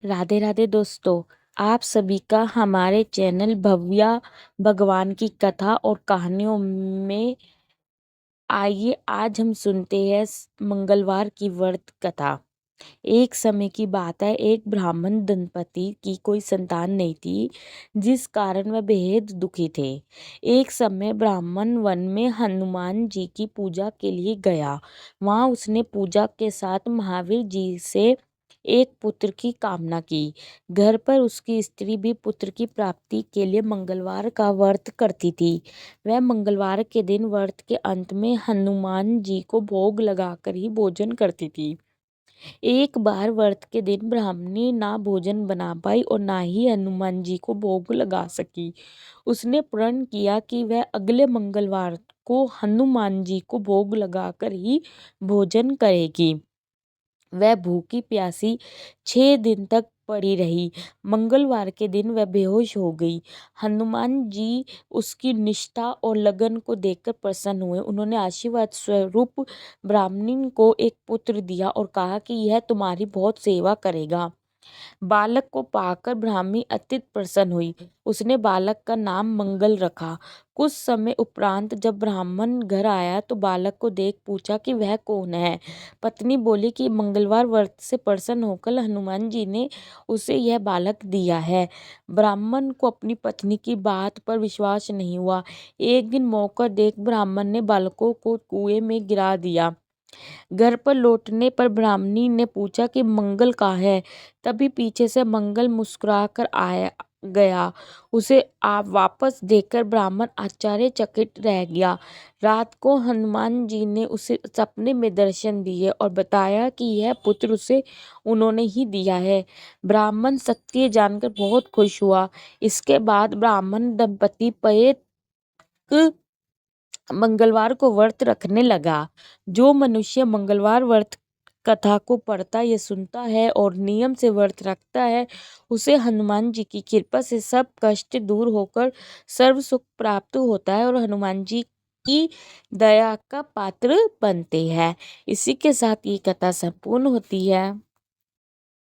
राधे राधे दोस्तों। आप सभी का हमारे चैनल भव्या भगवान की कथा और कहानियों में आइए आज हम सुनते हैं मंगलवार की व्रत कथा। एक समय की बात है, एक ब्राह्मण दंपति की कोई संतान नहीं थी, जिस कारण वह बेहद दुखी थे। एक समय ब्राह्मण वन में हनुमान जी की पूजा के लिए गया। वहां उसने पूजा के साथ महावीर जी से एक पुत्र की कामना की। घर पर उसकी स्त्री भी पुत्र की प्राप्ति के लिए मंगलवार का व्रत करती थी। वह मंगलवार के दिन व्रत के अंत में हनुमान जी को भोग लगाकर ही भोजन करती थी। एक बार व्रत के दिन ब्राह्मणी ना भोजन बना पाई और ना ही हनुमान जी को भोग लगा सकी। उसने प्रण किया कि वह अगले मंगलवार को हनुमान जी को भोग लगाकर ही भोजन करेगी। वह भूखी प्यासी 6 दिन तक पड़ी रही। मंगलवार के दिन वह बेहोश हो गई। हनुमान जी उसकी निष्ठा और लगन को देखकर प्रसन्न हुए। उन्होंने आशीर्वाद स्वरूप ब्राह्मणी को एक पुत्र दिया और कहा कि यह तुम्हारी बहुत सेवा करेगा। बालक को पाकर ब्राह्मी अत्यंत प्रसन्न हुई। उसने बालक का नाम मंगल रखा। कुछ समय उपरांत जब ब्राह्मण घर आया तो बालक को देख पूछा कि वह कौन है। पत्नी बोली कि मंगलवार व्रत से प्रसन्न होकर हनुमान जी ने उसे यह बालक दिया है। ब्राह्मण को अपनी पत्नी की बात पर विश्वास नहीं हुआ। एक दिन मौका देख ब्राह्मण ने बालकों को कुएं में गिरा दिया। घर पर लौटने पर ब्राह्मणी ने पूछा कि मंगल कहाँ है। तभी पीछे से मंगल मुस्कुराकर आया गया। उसे आप वापस देखकर ब्राह्मण आश्चर्यचकित रह गया। रात को हनुमान जी ने उसे सपने में दर्शन दिए और बताया कि यह पुत्र उसे उन्होंने ही दिया है। ब्राह्मण सत्य जानकर बहुत खुश हुआ। इसके बाद ब्राह्मण दंपति प्रत्येक मंगलवार को व्रत रखने लगा। जो मनुष्य मंगलवार व्रत कथा को पढ़ता या सुनता है और नियम से व्रत रखता है, उसे हनुमान जी की कृपा से सब कष्ट दूर होकर सर्व सुख प्राप्त होता है और हनुमान जी की दया का पात्र बनते हैं। इसी के साथ ये कथा संपूर्ण होती है।